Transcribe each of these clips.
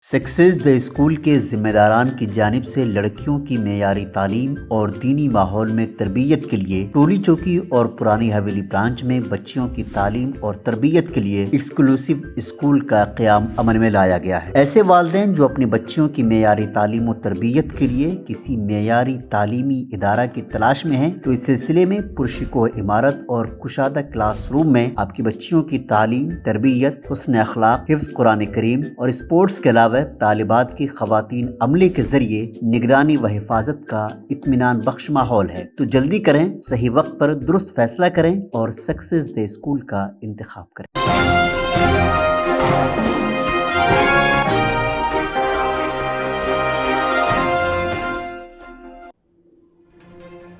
Success the school के जिम्मेदारान की जानिब से लड़कियों की मेयारी तालीम और दीनी माहौल में तरबियत के लिए टोली चौकी और पुरानी हवेली ब्रांच में बच्चियों की तालीम और तरबियत के लिए एक्सक्लूसिव स्कूल का क़याम अमल में लाया गया है। ऐसे वालिदैन जो अपनी बच्चियों की मेयारी तालीम और तरबियत के लिए किसी मेयारी तालीमी इदारा की तलाश में है तो इस सिलसिले में पुरशिकोह इमारत और कुशादा क्लासरूम में आपकी बच्चियों की तालीम, तरबियत, हुस्न अखलाक, हिफ्ज़ कुरान करीम और स्पोर्ट्स के अलावा तालिबात की खवातीन अमले के जरिए निगरानी व हिफाजत का इत्मीनान बख्श माहौल है। तो जल्दी करें, सही वक्त पर दुरुस्त फैसला करें और सक्सेस द स्कूल का इंतखाब करें।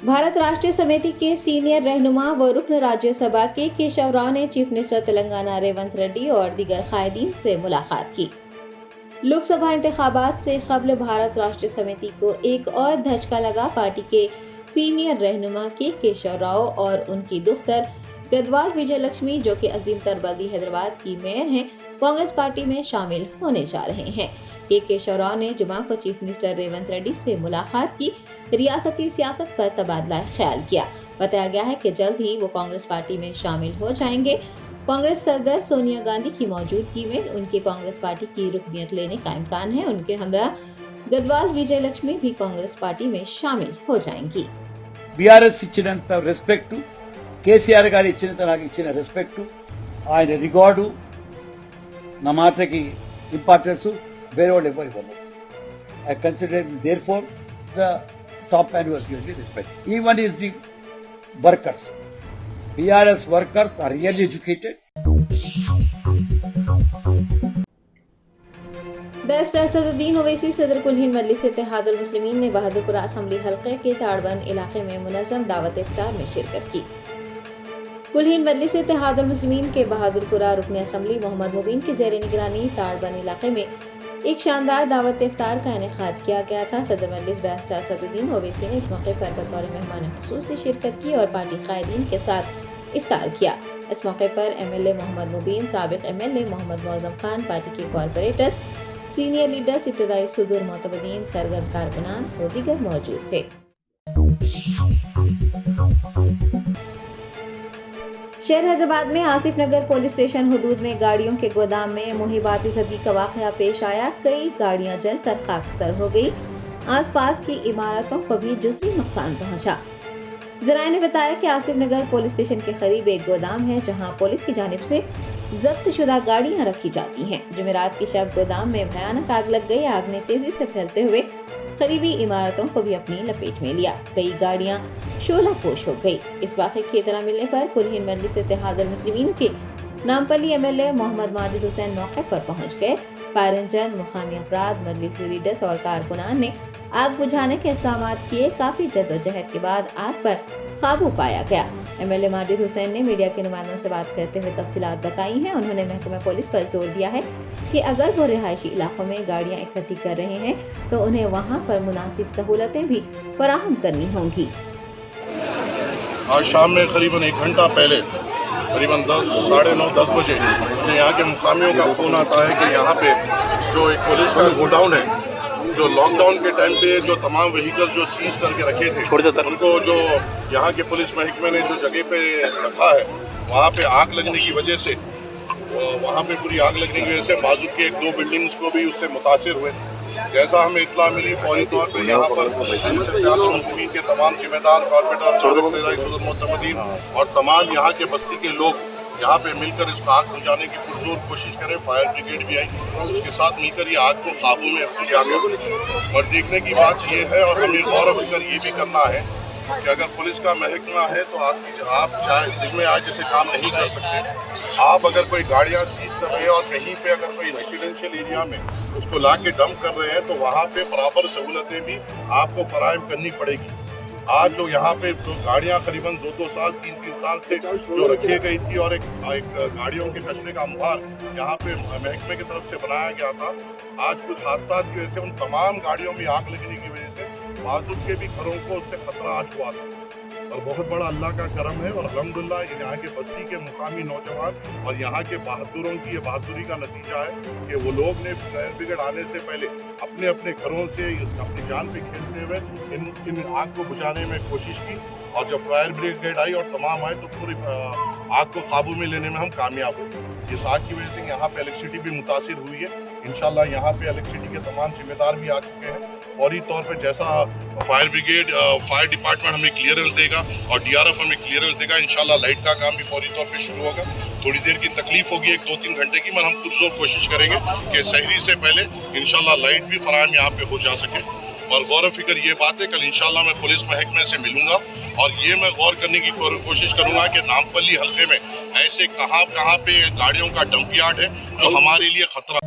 भारत राष्ट्रीय समिति के सीनियर रहनुमा व रुकन राज्यसभा के केशव राव ने चीफ मिनिस्टर तेलंगाना रेवंत रेड्डी और दीगर कायदीन से मुलाकात की। लोकसभा इंतखाबात से कबल भारत राष्ट्रीय समिति को एक और धचका लगा। पार्टी के सीनियर रहनुमा के केशव राव और उनकी दुख्तर गदवाल विजय लक्ष्मी, जो कि अजीम तरबगी हैदराबाद की मेयर हैं, कांग्रेस पार्टी में शामिल होने जा रहे हैं। केशव राव ने जुमा को चीफ मिनिस्टर रेवंत रेड्डी से मुलाकात की, रियासती सियासत पर तबादला ख्याल किया। बताया गया है कि जल्द ही वो कांग्रेस पार्टी में शामिल हो जाएंगे। कांग्रेस सदर सोनिया गांधी की मौजूदगी में उनकी कांग्रेस पार्टी की रुकनियत लेने का इम्कान है। उनके हमरा गदवाल विजय लक्ष्मी भी कांग्रेस पार्टी में शामिल हो जाएंगी। बीआरएस ఇచ్చినంత రెస్పెక్ట్, కేసీఆర్ గారు ఇచ్చినంత నాకు ఇచ్చిన రెస్పెక్ట్, ఆయన రికార్డు, నా మాటకి ఇంపార్టెన్స్ వేరే వాళ్ళు ఎవరు ఇవ్వలేదు. I consider therefore the top man was giving respect. Even is the workers, BRS workers are really educated. Barrister Asaduddin Owaisi सदर कुलहीन मजलिस इत्तेहादुल मुस्लिमीन ने बहादुरपुरा असम्बली हल्के के ताड़बंद इलाके में मुनज़्ज़म दावत इफ्तार में शिरकत की। कुलहीन मजलिस इत्तेहादुल मुस्लिमीन के बहादुरपुरा रुकन असम्बली मोहम्मद मुबीन की ज़ेर निगरानी ताड़बंद इलाके में एक शानदार दावत इफ्तार का इनेकाद किया गया था। सदर मजलिस बैरिस्टर असदुद्दीन ओवैसी ने इस मौके पर बतौर मेहमान खुसूसी शिरकत की और पार्टी कायदीन के साथ इफ्तार किया। इस मौके पर MLA मोहम्मद मुबीन, साबिक MLA मोहम्मद मौज़म खान, पार्टी के कॉर्पोरेटर्स, सीनियर लीडर्स, इब्तदाई सुदूर मोतबदीन, सरगर्म कारकुनान और दीगर मौजूद थे। शहर हैदराबाद में आसिफ नगर पुलिस स्टेशन हुदूद में गाड़ियों के गोदाम में मुहिबाती ज़दी का वाक़या पेश आया। कई गाड़ियां जलकर खाकस्तर हो गई। आसपास की इमारतों को भी जुज़वी नुकसान पहुंचा। ज़राए ने बताया कि आसिफ नगर पुलिस स्टेशन के करीब एक गोदाम है जहां पुलिस की जानिब से जब्त शुदा गाड़ियां रखी जाती हैं। जुमेरात की शब गोदाम में भयानक आग लग गई। आग ने तेजी से फैलते हुए करीबी इमारतों को भी अपनी लपेट में लिया। कई गाड़ियां शोला पोश हो गई। इस वाक़े की इत्तला मिलने पर कुलहीन मजलिस इत्तेहादुल मुस्लिमीन के नामपल्ली MLA मोहम्मद माजिद हुसैन मौके पर पहुंच गए। फायर इंजन, मुकामी अफराद, मजलिस लीडर्स और कारकुनान ने आग बुझाने के इक़दाम किए। काफी जद्दोजहद के बाद आग पर काबू पाया गया। MLA माजिद हुसैन ने मीडिया के नुमाइंदों से बात करते हुए तफसीलात बताई हैं। उन्होंने महकमा पुलिस पर जोर दिया है कि अगर वो रिहायशी इलाकों में गाड़ियां इकट्ठी कर रहे हैं तो उन्हें वहां पर मुनासिब सहूलतें भी फराहम करनी होंगी। आज शाम में करीबन 1 घंटा पहले करीबन 10, साढ़े 9, 10 बजे मुझे यहाँ के मुकामियों का फ़ोन आता है कि यहाँ पे जो एक पुलिस का गोडाउन है, जो लॉकडाउन के टाइम पे जो तमाम व्हीकल्स जो सीज करके रखे थे उनको जो यहाँ के पुलिस महकमे ने जो जगह पे रखा है वहाँ पे आग लगने की वजह से वहाँ पे पूरी आग लगने की वजह से बाजू के 1-2 बिल्डिंग्स को भी उससे मुतासिर हुए। जैसा हमें इत्तला मिली, फौरी तौर पे यहाँ पर मुस्लिमीन के तमाम जिम्मेदार कॉर्पोरेटर और तमाम यहाँ के बस्ती के लोग यहाँ पे मिलकर इसको आग बुझाने की पुरजोर कोशिश करें। फायर ब्रिगेड भी आई, उसके साथ मिलकर ये आग को काबू में किया गया। और देखने की बात ये है और हमें गौर फिक्र ये भी करना है कि अगर पुलिस का महकमा है तो आप चाहे दिन में आज जैसे काम नहीं कर सकते। आप अगर कोई गाड़ियाँ सीज कर रहे हैं और कहीं पे अगर कोई रेसिडेंशियल एरिया में उसको ला के डंप कर रहे हैं तो वहाँ पे बराबर सहूलतें भी आपको फराहम करनी पड़ेगी। आज जो यहाँ पे जो गाड़ियाँ करीबन 2-2 साल 3-3 साल से जो रखी गई थी और एक गाड़ियों के कचरे का अंबार यहाँ पे महकमे की तरफ से बनाया गया था, आज कुछ हादसा की वजह से उन तमाम गाड़ियों में आग लगने की वजह से मासूम के भी घरों को उससे खतरा आज हुआ था। और बहुत बड़ा अल्लाह का करम है और अल्हम्दुलिल्लाह यहाँ के बस्ती के मुकामी नौजवान और यहाँ के बहादुरों की ये बहादुरी का नतीजा है कि वो लोग ने फायर ब्रिगेड आने से पहले अपने अपने घरों से अपनी जान पे खेलते हुए इन आग को बुझाने में कोशिश की और जब फायर ब्रिगेड आई और तमाम आए तो पूरी आग को काबू में लेने में हम कामयाब हुए। इस आग की वजह से यहाँ पे इलेक्ट्रिसिटी भी मुतासिर हुई है। इंशाल्लाह यहाँ पे इलेक्ट्रिसिटी के तमाम जिम्मेदार भी आ चुके हैं। फौरी तौर पर जैसा फायर ब्रिगेड फायर डिपार्टमेंट हमें क्लियरेंस देगा और डीआरएफ हमें क्लियरेंस देगा, इंशाल्लाह लाइट का काम भी फौरी तौर पे शुरू होगा। थोड़ी देर की तकलीफ होगी 1-2-3 घंटे की, मगर हम पुरजोर कोशिश करेंगे कि सहरी से पहले इंशाल्लाह लाइट भी फराहम यहाँ पे हो जा सके। और गौर फिक्र ये बात है, कल इंशाल्लाह मैं पुलिस महकमे से मिलूंगा और ये मैं गौर करने की कोशिश करूंगा कि नामपल्ली हल्के में ऐसे कहां पे गाड़ियों का डंप यार्ड है जो हमारे लिए खतरा।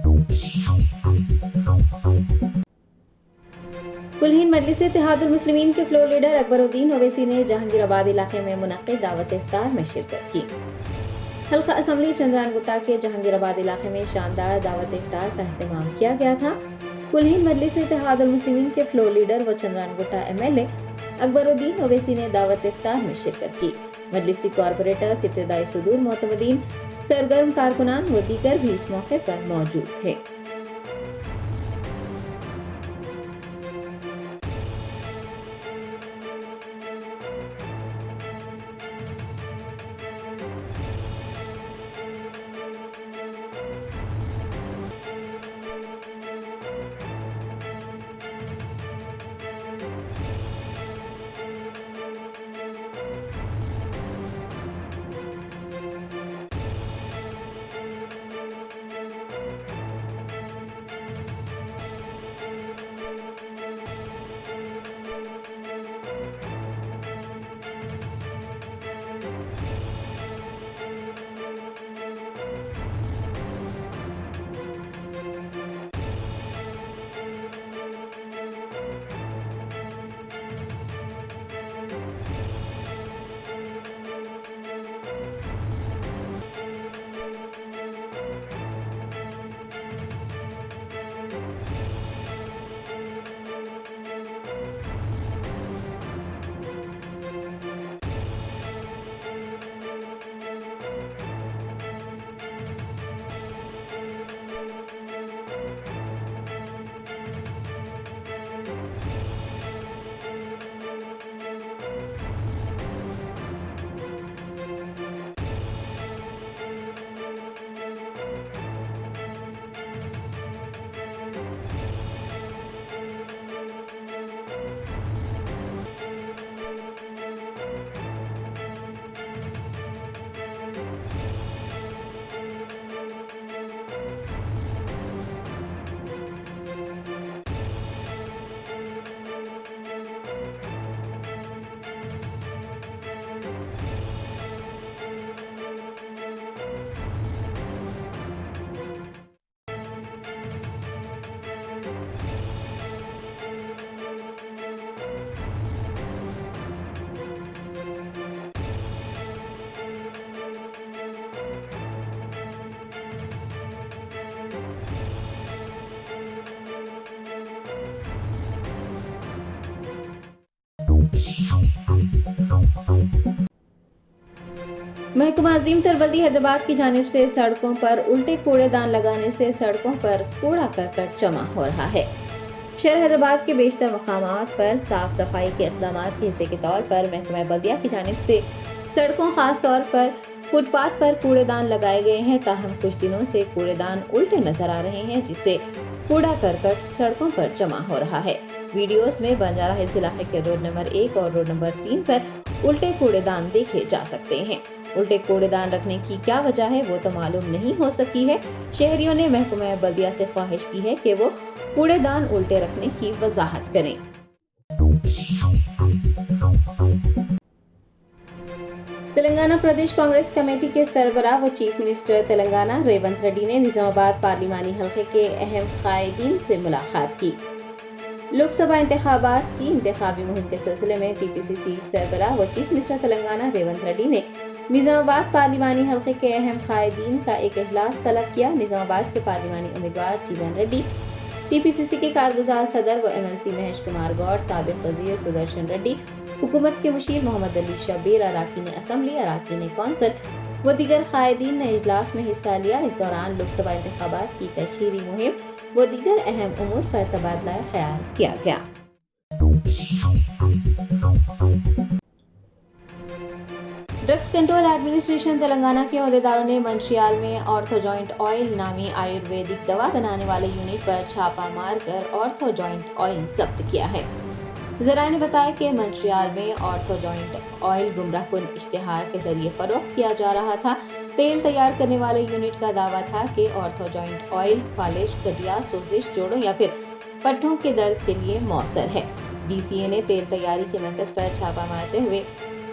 कुलहीन मजलिस इत्तेहादुल मुस्लिमीन के फ्लोर लीडर अकबरुद्दीन ओवैसी ने जहांगीराबाद इलाके में मुनक्किद दावत इफ्तार में शिरकत की। हल्का असम्बली चंद्रानगुट्टा के जहांगीराबाद इलाके में शानदार दावत इफ्तार का एहतमाम किया गया था। कुलहीन मजलिस इत्तेहादुल मुस्लिमीन के फ्लोर लीडर व चंद्रानगुट्टा एमएलए अकबरुद्दीन ओवैसी ने दावत इफ्तार में शिरकत की। मजलिसी कॉरपोरेटर्स, इब्तिदाई सुदूर मोतमदीन, सरगर्म कारकुनान व दीगर भी इस मौके पर मौजूद थे। महकमा अजीम तरबल्दी हैदराबाद की जानिब से सड़कों पर उल्टे कूड़ेदान लगाने से सड़कों पर कूड़ा करकट जमा हो रहा है। शहर हैदराबाद के बेशतर मकामात पर साफ सफाई के इक़दाम के हिस्से के तौर पर महकमा बल्दिया की जानिब से सड़कों खास तौर पर फुटपाथ पर कूड़ेदान लगाए गए हैं। ताहम कुछ दिनों से कूड़ेदान उल्टे नजर आ रहे हैं, जिससे कूड़ा करकट सड़कों पर जमा हो रहा है। वीडियोस में बंजारा हिल्स इलाके के रोड नंबर 1 और रोड नंबर 3 पर उल्टे कूड़ेदान देखे जा सकते हैं। उल्टे कूड़ेदान रखने की क्या वजह है वो तो मालूम नहीं हो सकी है। शहरियों ने महकमा बल्दिया से ख्वाहिश की है कि वो कूड़ेदान उल्टे रखने की वजाहत करें। तेलंगाना प्रदेश कांग्रेस कमेटी के सरबराह व चीफ मिनिस्टर तेलंगाना रेवंत रेड्डी ने निजामाबाद पार्लिमानी हल्के के अहम कायदीन से मुलाकात की। लोकसभा इंतखाबात की इंतखाबी मुहिम के सिलसिले में टीपीसीसी सरबराह व चीफ मिनिस्टर तेलंगाना रेवंत रेड्डी ने निजामाबाद पार्लिमानी हल्के के अहम कायदीन का एक इजलास तलब किया। निजामाबाद के पार्लिमानी उम्मीदवार जीवन रेड्डी, टीपीसीसी के कारगुजार सदर व एमएलसी महेश कुमार गौड़, साबिक वजीर सुदर्शन रेड्डी, हुकूमत के मुशीर मोहम्मद अली शब्बीर, अराकीन असम्बली, अराकीन कौंसिल व दीगर कायदीन ने इजलास में हिस्सा लिया। इस दौरान लोकसभा इंतखाबात की तशहीरी मुहिम व दीगर अहम उमूर पर तबादला ख्याल किया गया। ड्रग्स कंट्रोल एडमिनिस्ट्रेशन तेलंगाना के अहदेदारों ने मंचियाल में ऑर्थो जॉइंट ऑयल नामी आयुर्वेदिक दवा बनाने वाले यूनिट पर छापा मारकर ऑर्थो जॉइंट ऑयल जब्त किया है। जराये ने बताया कि मंचियाल में ऑर्थो जॉइंट ऑयल गुमराहकुन इश्तिहार के जरिए फरोख्त किया जा रहा था। तेल तैयार करने वाले यूनिट का दावा था कि ऑर्थो जॉइंट ऑयल फालिश, गठिया, सोजिश, जोड़ों या फिर पट्टों के दर्द के लिए मौसर है। DCA ने तेल तैयारी के मरकज पर छापा मारते हुए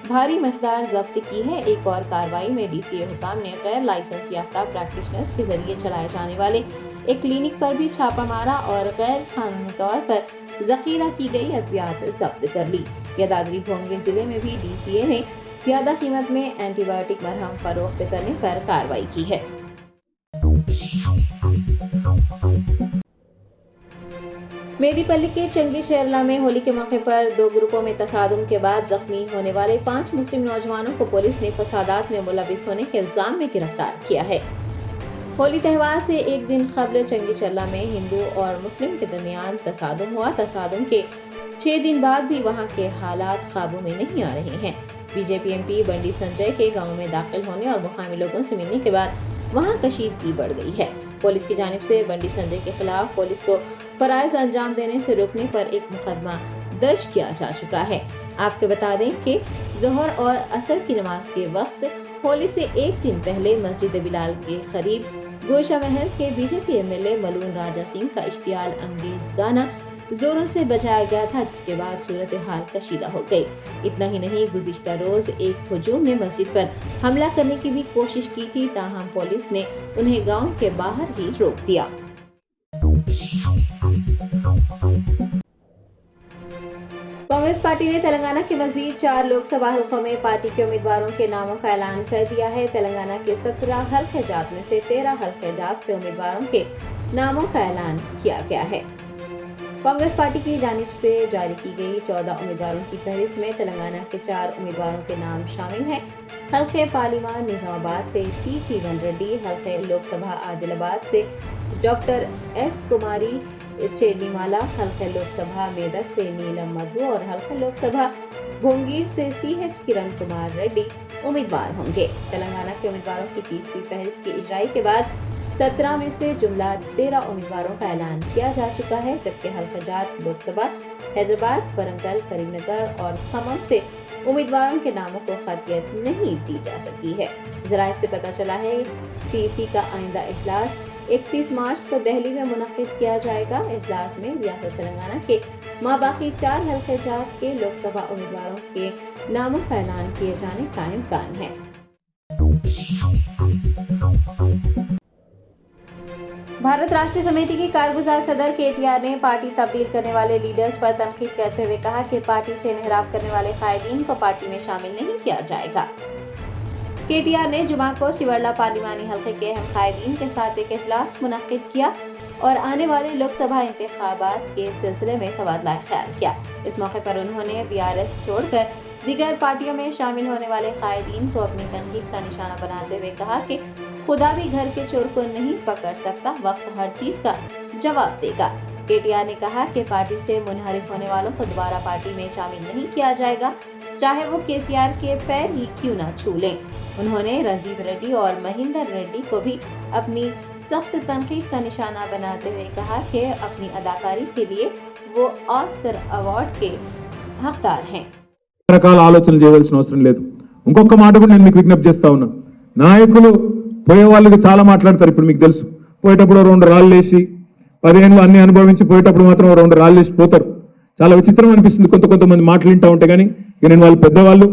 भारी मकदार जब्त की है। एक और कार्रवाई में DCA हुकाम ने गैर लाइसेंस याफ्ता प्रैक्टिशनर्स के जरिए चलाए जाने वाले एक क्लिनिक पर भी छापा मारा और गैर कानूनी तौर पर जखीरा की गई अद्वियात जब्त कर ली। यदाद्री भोंगीर जिले में भी DCA ने ज्यादा कीमत में एंटीबायोटिक मरहम फरोख्त करने पर कार्रवाई की है। मेदीपल्ली के चंगी शेरला में होली के मौके पर 2 ग्रुपों में तसादुम के बाद जख्मी होने वाले 5 मुस्लिम नौजवानों को पुलिस ने फसादात में मुलविस होने के इल्जाम में गिरफ्तार किया है। होली त्यौहार से एक दिन कबल चंगी शेरला में हिंदू और मुस्लिम के दरमियान तसादुम हुआ। तसादुम के 6 दिन बाद भी वहां के हालात काबू में नहीं आ रहे हैं। बीजेपी MP बंडी संजय के गांव में दाखिल होने और मुकामी लोगों से मिलने के बाद वहां कशीदगी बढ़ गई है। पुलिस की जानिब से बंडी संजय के खिलाफ पुलिस को फराइज अंजाम देने से रोकने पर एक मुकदमा दर्ज किया जा चुका है। आपको बता दें कि जोहर और असर की नमाज के वक्त होली से एक दिन पहले मस्जिद बिलाल के करीब गोशा महल के बीजेपी MLA मलून राजा सिंह का इश्तियाल अंगेज गाना जोरों से बजाया गया था, जिसके बाद सूरत हाल कशीदा हो गई। इतना ही नहीं, गुज़िश्ता रोज एक हुजूम ने मस्जिद पर हमला करने की भी कोशिश की थी, ताहम पुलिस ने उन्हें गांव के बाहर ही रोक दिया। कांग्रेस पार्टी ने तेलंगाना के मजीद 4 लोकसभा हल्कों में पार्टी के उम्मीदवारों के नामों का ऐलान कर दिया है। तेलंगाना के 17 हल्के जात में से 13 हल्के जात से उम्मीदवारों के नामों का ऐलान किया गया है। कांग्रेस पार्टी की जानिब से जारी की गई 14 उम्मीदवारों की फहरिस्त में तेलंगाना के 4 उम्मीदवारों के नाम शामिल हैं। हल्के पार्लिमान निजामाबाद से T.G. रेड्डी, हल्के लोकसभा आदिलाबाद से डॉक्टर S. कुमारी चेलीमाला, हल्के लोकसभा मेदक से नीलम मधु और हल्के लोकसभा भोंगीर से C.H. किरण कुमार रेड्डी उम्मीदवार होंगे। तेलंगाना के उम्मीदवारों की तीसरी फहरिस्त की इजराई के बाद 17 में से जुमला 13 उम्मीदवारों का ऐलान किया जा चुका है, जबकि हल्काजात लोकसभा हैदराबाद, वरंगल, करीमनगर और खम्मम से उम्मीदवारों के नामों को खतियत नहीं दी जा सकी है। जराये से पता चला है CEC का आइंदा इजलास 31 मार्च को दिल्ली में मुनक्किद किया जाएगा। इजलास में रियासत तेलंगाना के माबाकी 4 हल्के जात के लोकसभा उम्मीदवारों के नामों का ऐलान किए जाने का इम्कान है। भारत राष्ट्रीय समिति के कारगुजार सदर KTR ने पार्टी तब्दील करने वाले लीडर्स पर तनकीद करते हुए कहा कि पार्टी से इन्हिराफ करने वाले कायदीन को पार्टी में शामिल नहीं किया जाएगा। KTR ने जुमा को शिवरला पार्लिमानी हल्के के अहम कायदीन के साथ एक इजलास मुनक्किद किया और आने वाले लोकसभा इंतखाबात के सिलसिले में तबादला ख्याल किया। इस मौके पर उन्होंने BRS छोड़कर दीगर पार्टियों में शामिल होने वाले कायदीन को अपनी तनकीद का निशाना बनाते हुए कहा कि खुदा भी घर के चोर को नहीं पकड़ सकता, वक्त हर चीज का जवाब देगा। KTR ने कहा कि पार्टी से मुनहरिफ होने वालों को दोबारा पार्टी में शामिल नहीं किया जाएगा, चाहे वो KCR के पैर ही क्यों न छू लें। उन्होंने रंजीत रेड्डी और महेंद्र रेड्डी को भी अपनी सख्त तनकीद का निशाना बनाते हुए कहा कि अपनी अदाकारी के लिए वो ऑस्कर अवार्ड के हकदार हैं। రకాల ఆలోచనలు చేయవలసిన అవసరం లేదు। ఇంకొక మాట కూడా నేను మీకు విజ్ఞప్తి చేస్తా ఉన్నా, నాయకులు పోయే వాళ్ళకి చాలా మాట్లాడతారు। ఇప్పుడు మీకు తెలుసు, పోయేటప్పుడు 2 రాళ్ళు వేసి 10 ఏళ్ళు అన్ని అనుభవించి పోయేటప్పుడు మాత్రం 2 రాళ్ళు వేసి పోతారు। చాలా విచిత్రం అనిపిస్తుంది కొంతమంది మాటలు వింటా ఉంటే, కానీ ఇక నేను వాళ్ళు పెద్దవాళ్ళు,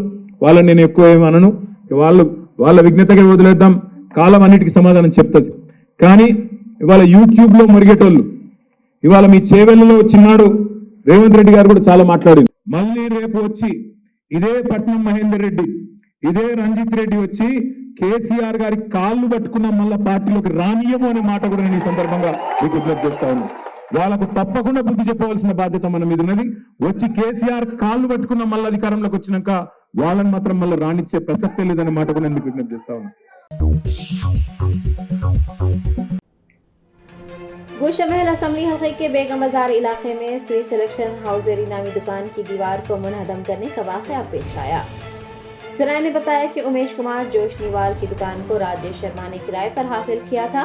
వాళ్ళని నేను ఎక్కువ ఏమి అనను, వాళ్ళ విజ్ఞతగా వదిలేద్దాం, కాలం అన్నిటికీ సమాధానం చెప్తుంది। కానీ ఇవాళ యూట్యూబ్ లో మురిగేటోళ్ళు, ఇవాళ మీ చేవెళ్ళలో చిన్నాడు రేవంత్ రెడ్డి గారు కూడా చాలా మాట్లాడింది। మళ్ళీ రేపు వచ్చి ఇదే పట్నం మహేందర్ రెడ్డి, ఇదే రంజిత్ రెడ్డి వచ్చి కేసీఆర్ గారి కాళ్ళు పట్టుకున్న మళ్ళా పార్టీలోకి రానియము అనే మాట కూడా నేను ఈ సందర్భంగా మీకు విజ్ఞప్తి చేస్తా ఉన్నాను। వాళ్ళకు తప్పకుండా బుద్ధి చెప్పవలసిన బాధ్యత మన మీద ఉన్నది. వచ్చి కేసీఆర్ కాళ్ళు పట్టుకున్న మళ్ళీ అధికారంలోకి వచ్చినాక వాళ్ళని మాత్రం మళ్ళీ రాణించే ప్రసక్తే లేదన్న మాట కూడా నేను విజ్ఞప్తి చేస్తా ఉన్నా. गोशामहल असम्बली हल्के के बेगम बाजार इलाके में स्त्री सिलेक्शन हाउसेरी नामी दुकान की दीवार को मुनहदम करने का वाकया पेश आया। जराये ने बताया कि उमेश कुमार जोशनीवाल की दुकान को राजेश शर्मा ने किराए पर हासिल किया था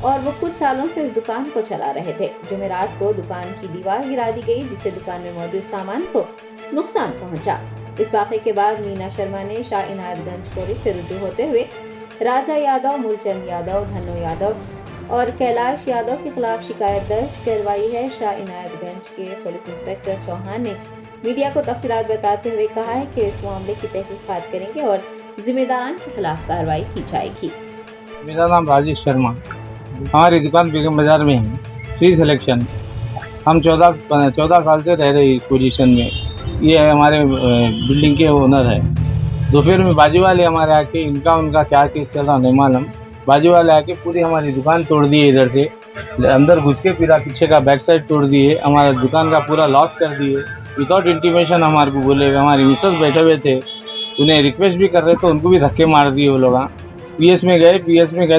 और वो कुछ सालों से इस दुकान को चला रहे थे। जुमेरात को दुकान की दीवार गिरा दी गई, जिससे दुकान में मौजूद सामान को नुकसान पहुंचा। इस वाक़े के बाद मीना शर्मा ने शाह इनायतगंज पुलिस से रुजू होते हुए राजा यादव, मूलचंद यादव, धन्नो यादव और कैलाश यादव के खिलाफ शिकायत दर्ज करवाई है। शाह इनायतगंज के पुलिस इंस्पेक्टर चौहान ने मीडिया को तफसीलात बताते हुए कहा है कि इस मामले की तहकीकात करेंगे और जिम्मेदारान के खिलाफ कार्रवाई की जाएगी। मेरा नाम राजेश शर्मा, हमारी दुकान बेगम बाजार में है, फ्री सिलेक्शन। हम 14 साल से रह रहे इस पोजीशन में। ये हमारे बिल्डिंग के ओनर है। दोपहर में बाजू वाले हमारे आके उनका क्या केस चल रहा नहीं मालूम, बाजू वाले आके पूरी हमारी दुकान तोड़ दिए, इधर से अंदर घुस के पूरा पीछे का बैक साइड तोड़ दिए, हमारा दुकान का पूरा लॉस कर दिए विदाउट इंटीमेशन। हमारे को बोले, हमारे मिसेस बैठे हुए थे, उन्हें रिक्वेस्ट भी कर रहे तो उनको भी धक्के मार दिए वो लोग। पीएस में गए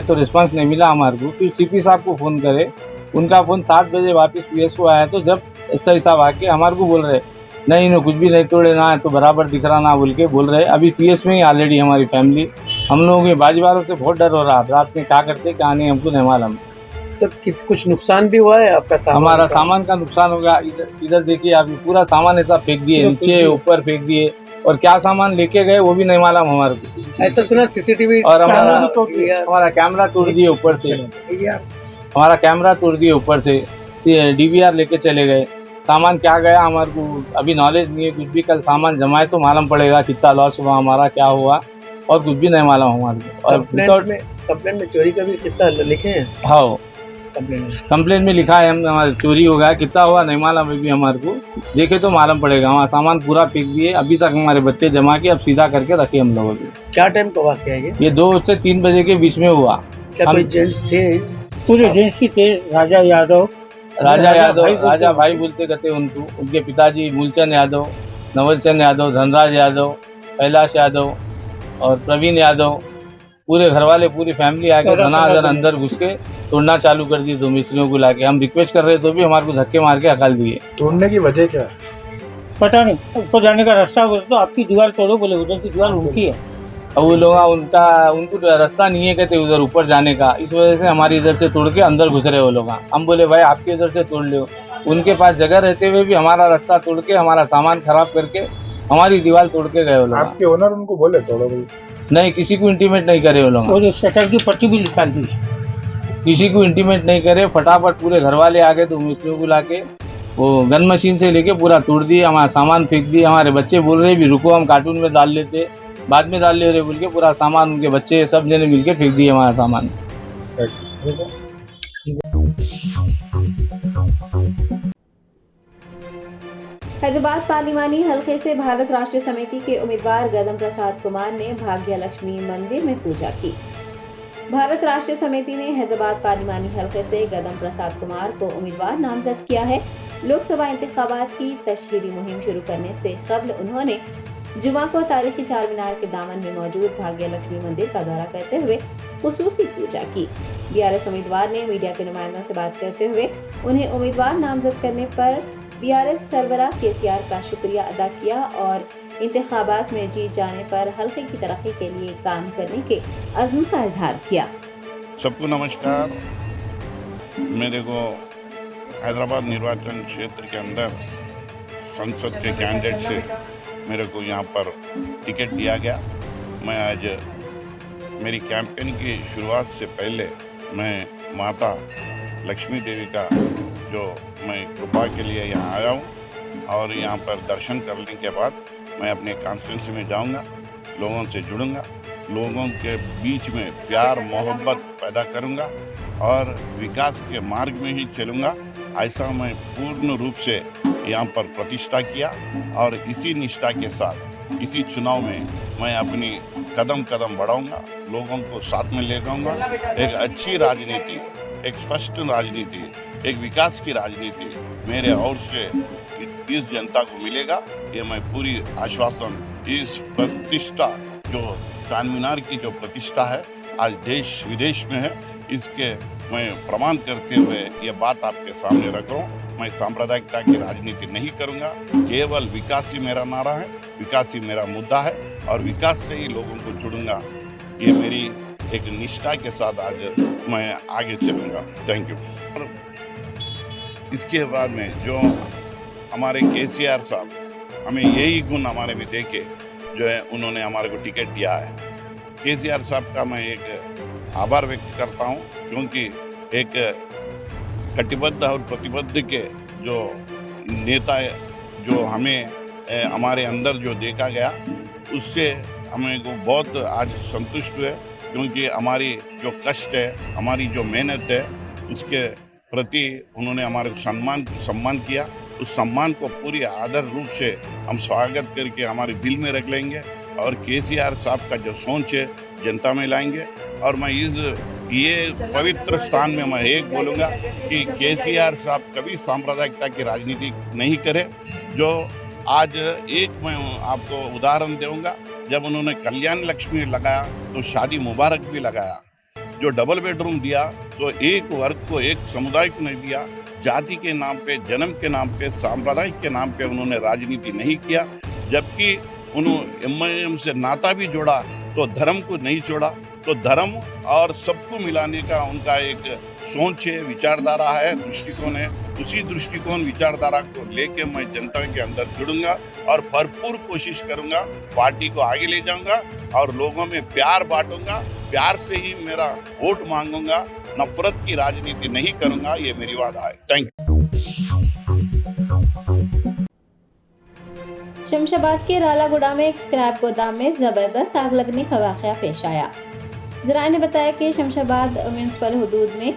तो रिस्पांस नहीं मिला हमारे को। फिर सीपी साहब को फ़ोन करे, उनका फ़ोन 7 बजे वापस पीएस को आया, तो जब एसआई साहब आके हमारे को बोल रहे नहीं इन्होंने कुछ भी नहीं तोड़े ना, तो बराबर दिख रहा ना बोल के बोल रहे। अभी पीएस में ही ऑलरेडी हमारी फैमिली, हम लोगों के बाजीवारों से बहुत डर हो रहा है। रात में क्या करते क्या नहीं हमको नहीं मालूम। तो कुछ नुकसान भी हुआ है आपका? हमारा सामान का नुकसान हो गया। इधर देखिए आप, पूरा सामान ऐसा फेंक दिए, नीचे ऊपर फेंक दिए, और क्या सामान लेके गए वो भी नहीं मालूम हमारे को। ऐसा सुना सीसीटीवी और हमारा कैमरा तोड़ दिए ऊपर से, हमारा कैमरा तोड़ दिए ऊपर से, डीवीआर लेके चले गए। सामान क्या गया हमारे को अभी नॉलेज नहीं है कुछ भी। कल सामान जमाए तो मालूम पड़ेगा कितना लॉस हुआ हमारा, क्या हुआ, और कुछ भी नहीं मालूम हमारे को। और कंप्लेंट में चोरी का भी कितना लिखे हैं? हाँ, कंप्लेन में लिखा है हम, हमारे चोरी हो गया, कितना हुआ नहीं मालूम अभी हमारे को। देखे तो मालूम पड़ेगा। हमारा सामान पूरा फेंक दिए, अभी तक हमारे बच्चे जमा के अब सीधा करके रखे हम लोगों को। क्या टाइम का वाकया है ये 2 से 3 बजे के बीच में हुआ। क्या कोई जेंट्स थे? पूरे जेंट्स ही थे। राजा भाई बोलते कहते उनको। उनके पिताजी मूलचंद यादव, नवलचंद यादव, धनराज यादव, कैलाश यादव और प्रवीण यादव, पूरे घर वाले पूरी फैमिली आके धनाधन अंदर घुस के तोड़ना चालू कर दिए। 2 मिस्त्रियों को लाके हम रिक्वेस्ट कर रहे तो भी हमारे को धक्के मार के हकाल दिए। तोड़ने की वजह क्या? पता नहीं, ऊपर जाने का रास्ता बोले तो आपकी दीवार तोड़ो, बोले उधर की दीवार उनकी है। और वो लोग उनको रास्ता नहीं है कहते उधर ऊपर जाने का, इस वजह से हमारी इधर से तोड़ के अंदर घुस रहे वो लोग। हम बोले भाई आपके इधर से तोड़ लो। उनके पास जगह रहते हुए भी हमारा रास्ता तोड़ के, हमारा सामान खराब करके हमारी दीवार तोड़ के गए वो लोग। आपके ओनर उनको बोले तोड़ो? नहीं, किसी को इंटीमेट नहीं करे वो लोग। शटर की पट्टी भी निकाल दी, किसी को इंटीमेट नहीं करे। फटाफट पूरे घर वाले आ गए 2 मिस्त्रियों को लाके वो गन मशीन से लेके पूरा तोड़ दिए, हमारा सामान फेंक दिए। हमारे बच्चे बोल रहे भी रुको हम कार्टून में डाल लेते, बाद में डाल ले रहे बोल के पूरा सामान उनके बच्चे सब जने मिलके फेंक दिए हमारा सामान। हैदराबाद पार्लिमानी हलके से भारत राष्ट्रीय समिति के उम्मीदवार गदम प्रसाद कुमार ने भाग्य लक्ष्मी मंदिर में पूजा की। भारत राष्ट्रीय समिति ने हैदराबाद पार्लिमानी हलके से गदम प्रसाद कुमार को उम्मीदवार नामजद किया है। लोकसभा इंतखाबात की तशहीरी मुहिम शुरू करने से कबल उन्होंने जुमा को तारीखी चार मीनार के दामन में मौजूद भाग्य लक्ष्मी मंदिर का दौरा करते हुए खुसूसी पूजा की। बीआरएस उम्मीदवार ने मीडिया के नुमाइंदों से बात करते हुए उन्हें उम्मीदवार नामजद करने पर बीआरएस सरबराह केसीआर का शुक्रिया अदा किया और इंतखाबात में जीत जाने पर हल्के की तरक्की के लिए काम करने के अज़्म का इजहार किया। सबको नमस्कार। मेरे को हैदराबाद निर्वाचन क्षेत्र के अंदर संसद के कैंडिडेट से मेरे को यहाँ पर टिकट दिया गया। मैं आज मेरी कैंपेन की शुरुआत से पहले मैं माता लक्ष्मी देवी का जो मैं कृपा के लिए यहाँ आया हूँ और यहाँ पर दर्शन करने के बाद मैं अपने कॉन्स्टिट्यूंसी में जाऊँगा, लोगों से जुड़ूंगा, लोगों के बीच में प्यार मोहब्बत पैदा करूँगा और विकास के मार्ग में ही चलूँगा। ऐसा मैं पूर्ण रूप से यहाँ पर प्रतिष्ठा किया और इसी निष्ठा के साथ इसी चुनाव में मैं अपनी कदम कदम बढ़ाऊँगा, लोगों को साथ में ले जाऊँगा। एक अच्छी राजनीति, एक स्पष्ट राजनीति एक विकास की राजनीति मेरे ओर से इस जनता को मिलेगा, ये मैं पूरी आश्वासन। इस प्रतिष्ठा जो चार मीनार की जो प्रतिष्ठा है आज देश विदेश में है, इसके मैं प्रमाण करते हुए ये बात आपके सामने रख रहा हूँ। मैं सांप्रदायिकता की राजनीति नहीं करूँगा, केवल विकास ही मेरा नारा है, विकास ही मेरा मुद्दा है और विकास से ही लोगों को जुड़ूंगा। ये मेरी एक निष्ठा के साथ आज मैं आगे चलूँगा। Thank you. और इसके बाद में जो हमारे केसीआर साहब हमें यही गुण हमारे में देखे जो है उन्होंने हमारे को टिकट दिया है। केसीआर साहब का मैं एक आभार व्यक्त करता हूँ, क्योंकि एक कटिबद्ध और प्रतिबद्ध के जो नेता है, जो हमें हमारे अंदर जो देखा गया उससे हमें को बहुत आज संतुष्ट हुए, क्योंकि हमारी जो कष्ट है, हमारी जो मेहनत है, उसके प्रति उन्होंने हमारे सम्मान किया। उस सम्मान को पूरी आदर रूप से हम स्वागत करके हमारे दिल में रख लेंगे और केसीआर साहब का जो सोच है जनता में लाएंगे। और मैं ये पवित्र स्थान में मैं एक बोलूँगा कि केसीआर साहब कभी सांप्रदायिकता की राजनीति नहीं करे। जो आज एक मैं आपको उदाहरण दूंगा, जब उन्होंने कल्याण लक्ष्मी लगाया तो शादी मुबारक भी लगाया। जो डबल बेडरूम दिया तो एक वर्ग को, एक समुदाय को नहीं दिया। जाति के नाम पे, जन्म के नाम पे, सांप्रदायिक के नाम पे उन्होंने राजनीति नहीं किया। जबकि उन्होंने एमआईएम से नाता भी जोड़ा तो धर्म को नहीं छोड़ा। तो धर्म और सबको मिलाने का उनका एक सोच है, विचारधारा है, दृष्टिकोण है। उसी दृष्टिकोण विचारधारा को लेके मैं जनता के अंदर जुड़ूंगा और भरपूर कोशिश करूंगा, पार्टी को आगे ले जाऊंगा और लोगों में प्यार बांटूंगा। प्यार से ही मेरा वोट मांगूंगा, नफरत की राजनीति नहीं करूंगा। ये मेरी वादा है। Thank you. शमशाबाद के रालागुड़ा में एक स्क्रैप गोदाम में जबरदस्त आग लगने का वाकया पेश आया। जराये ने बताया कि शमशाबाद म्यूनिसिपल हुदूद में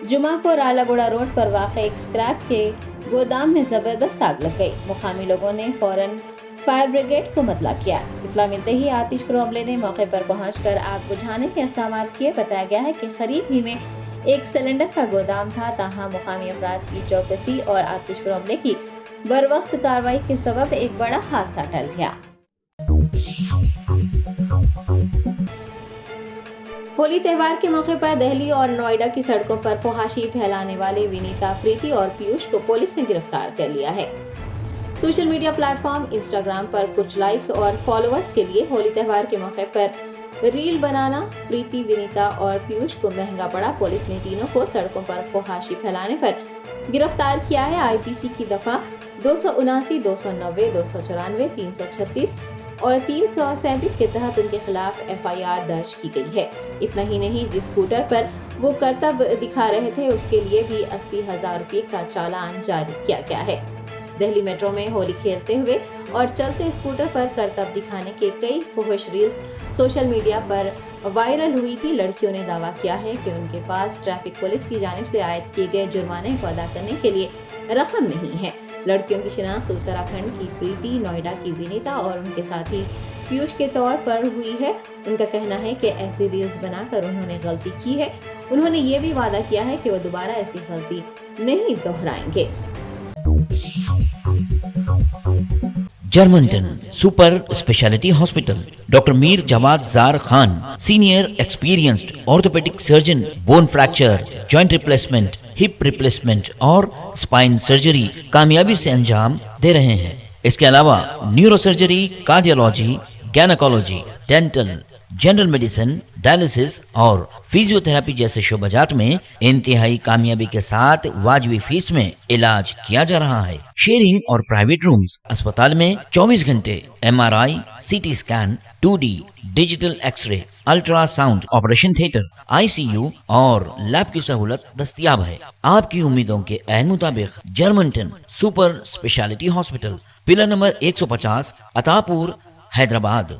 जुमा को रालागुड़ा रोड पर वाक़ एक स्क्रैप के गोदाम में जबरदस्त आग लग गई। मुकामी लोगों ने फौरन फायर ब्रिगेड को मतला किया। इत्तला मिलते ही आतिशपुर अमले ने मौके पर पहुंचकर आग बुझाने के इक़दाम किए। बताया गया है कि करीब ही में एक सिलेंडर का गोदाम था, ताहा मुकामी अफराद की चौकसी और आतिशपुर अमले की बरवक्त कार्रवाई के सबब एक बड़ा हादसा टल गया। होली त्यौहार के मौके पर दिल्ली और नोएडा की सड़कों पर फहाशी फैलाने वाले विनीता, प्रीति और पीयूष को पुलिस ने गिरफ्तार कर लिया है। सोशल मीडिया प्लेटफॉर्म इंस्टाग्राम पर कुछ लाइक्स और फॉलोअर्स के लिए होली त्यौहार के मौके पर रील बनाना प्रीति, विनीता और पीयूष को महंगा पड़ा। पुलिस ने तीनों को सड़कों पर फहाशी फैलाने पर गिरफ्तार किया है। आईपीसी की दफा 279, 290, 294, 336 और 337 के तहत उनके खिलाफ एफआईआर दर्ज की गई है। इतना ही नहीं, जिस स्कूटर पर वो करतब दिखा रहे थे उसके लिए भी 80,000 रुपये का चालान जारी किया गया है। दिल्ली मेट्रो में होली खेलते हुए और चलते स्कूटर पर करतब दिखाने के कई फुहश रील्स सोशल मीडिया पर वायरल हुई थी। लड़कियों ने दावा किया है कि उनके पास ट्रैफिक पुलिस की जानिब से आयद किए गए जुर्माने को अदा करने के लिए रकम नहीं है। लड़कियों की शिनाख्त उत्तराखंड की प्रीति, नोएडा की विनीता और उनके साथी पीयूष के तौर पर हुई है। उनका कहना है कि ऐसी रील्स बनाकर उन्होंने गलती की है। उन्होंने ये भी वादा किया है कि वो दोबारा ऐसी गलती नहीं दोहराएंगे। Germanten super speciality hospital, doctor Mir Jawad Jar Khan, senior experienced orthopaedic surgeon, bone fracture, joint replacement, hip replacement और स्पाइन सर्जरी कामयाबी से अंजाम दे रहे हैं। इसके अलावा neuro surgery, cardiology, gynaecology, dental, general medicine, dialysis और फिजियोथेरेपी जैसे शोबाजात में इंतहाई कामयाबी के साथ वाजिबी फीस में इलाज किया जा रहा है। शेयरिंग और प्राइवेट रूम्स, अस्पताल में 24 घंटे MRI, CT scan, 2D digital X ray, ultrasound, operation theatre, ICU और लैब की सहूलत दस्तयाब है। आपकी उम्मीदों के ऐन मुताबिक Germanten super speciality hospital, pillar number 150, Attapur, Hyderabad.